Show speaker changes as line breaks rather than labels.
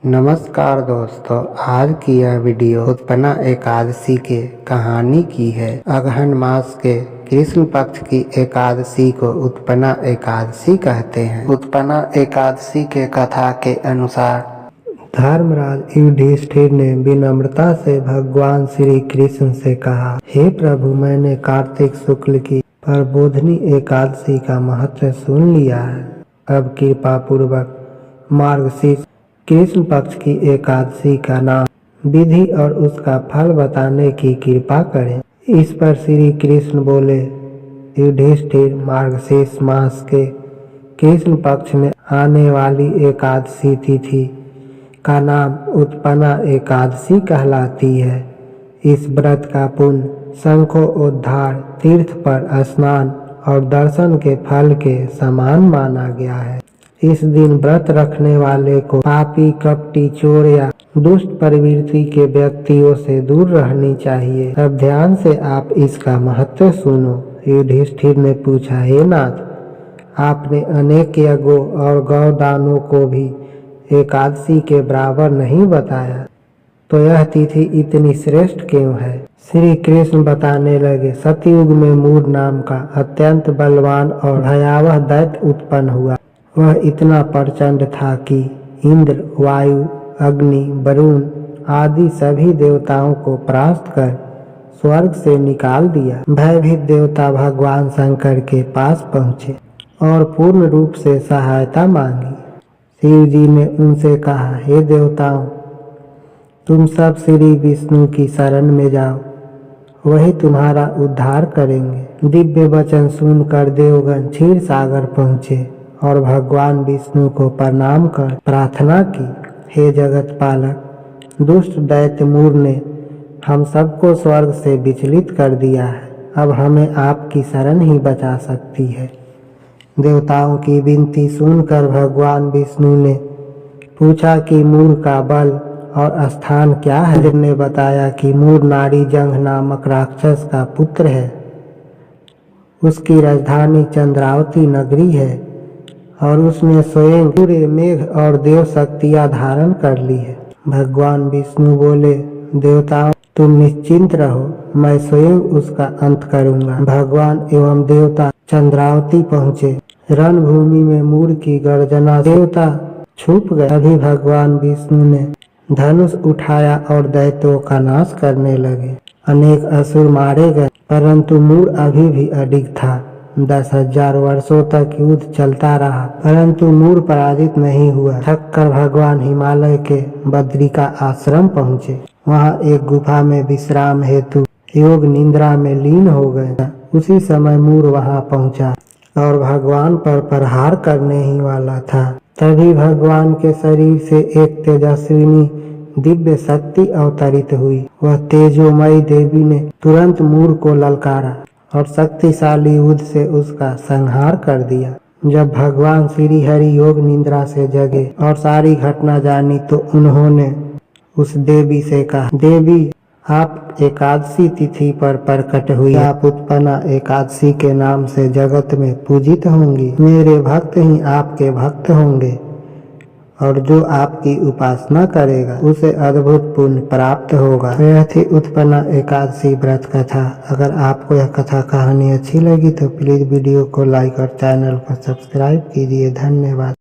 नमस्कार दोस्तों, आज की यह वीडियो उत्पन्ना एकादशी के कहानी की है। अगहन मास के कृष्ण पक्ष की एकादशी को उत्पन्ना एकादशी कहते हैं। उत्पन्ना एकादशी के कथा के अनुसार धर्मराज युधिष्ठिर ने विनम्रता से भगवान श्री कृष्ण से कहा, हे प्रभु, मैंने कार्तिक शुक्ल की प्रबोधनी एकादशी का महत्व सुन लिया है। अब कृपा पूर्वक मार्गशीर्ष कृष्ण पक्ष की एकादशी का नाम, विधि और उसका फल बताने की कृपा करें। इस पर श्री कृष्ण बोले, युधिष्ठिर, मार्गशीर्ष मास के कृष्ण पक्ष में आने वाली एकादशी तिथि का नाम उत्पन्ना एकादशी कहलाती है। इस व्रत का पुण्य शंखोद्धार, तीर्थ पर स्नान और दर्शन के फल के समान माना गया है। इस दिन व्रत रखने वाले को पापी, कपटी, चोर या दुष्ट प्रवृत्ति के व्यक्तियों से दूर रहनी चाहिए। अब ध्यान से आप इसका महत्व सुनो। युधिष्ठिर ने पूछा, हे नाथ, आपने अनेक यज्ञों और गौदानों को भी एकादशी के बराबर नहीं बताया, तो यह तिथि इतनी श्रेष्ठ क्यों है? श्री कृष्ण बताने लगे, सतयुग में मूर नाम का अत्यंत बलवान और भयावह दैत्य उत्पन्न हुआ। वह इतना प्रचंड था कि इंद्र, वायु, अग्नि, वरुण आदि सभी देवताओं को परास्त कर स्वर्ग से निकाल दिया। भयभीत देवता भगवान शंकर के पास पहुँचे और पूर्ण रूप से सहायता मांगी। शिव जी ने उनसे कहा, हे देवताओं, तुम सब श्री विष्णु की शरण में जाओ, वही तुम्हारा उद्धार करेंगे। दिव्य वचन सुनकर देवगण क्षीर सागर पहुँचे और भगवान विष्णु को प्रणाम कर प्रार्थना की, हे जगत पालक, दुष्ट दैत्य मूर ने हम सबको स्वर्ग से विचलित कर दिया है। अब हमें आपकी शरण ही बचा सकती है। देवताओं की विनती सुनकर भगवान विष्णु ने पूछा कि मूर का बल और स्थान क्या है। इंद्र ने बताया कि मूर नारी जंघ नामक राक्षस का पुत्र है। उसकी राजधानी चंद्रावती नगरी है और उसने स्वयं पूरे मेघ और देव शक्तियां धारण कर ली है। भगवान विष्णु बोले, देवताओं, तुम निश्चिंत रहो, मैं स्वयं उसका अंत करूंगा। भगवान एवं देवता चंद्रावती पहुँचे। रणभूमि में मूर की गर्जना देवता छुप गए। अभी भगवान विष्णु ने धनुष उठाया और दैत्यों का नाश करने लगे। अनेक असुर मारे गए, परंतु मूर अभी भी अडिग था। 10,000 वर्षों तक युद्ध चलता रहा, परंतु मूर पराजित नहीं हुआ। थक कर भगवान हिमालय के बद्रिका आश्रम पहुँचे। वहाँ एक गुफा में विश्राम हेतु योग निद्रा में लीन हो गए। उसी समय मूर वहाँ पहुँचा और भगवान पर प्रहार करने ही वाला था। तभी भगवान के शरीर से एक तेजस्विनी दिव्य शक्ति अवतरित हुई। वह तेजोमयी देवी ने तुरंत मूर को ललकारा और शक्तिशाली युद्ध से उसका संहार कर दिया। जब भगवान श्री हरि योग निद्रा से जगे और सारी घटना जानी, तो उन्होंने उस देवी से कहा, देवी, आप एकादशी तिथि पर प्रकट हुई। आप उत्पन्ना एकादशी के नाम से जगत में पूजित होंगी। मेरे भक्त ही आपके भक्त होंगे और जो आपकी उपासना करेगा उसे अद्भुत पुण्य प्राप्त होगा। यह थी उत्पन्ना एकादशी व्रत कथा। अगर आपको यह कथा कहानी अच्छी लगी तो प्लीज वीडियो को लाइक और चैनल को सब्सक्राइब कीजिए। धन्यवाद।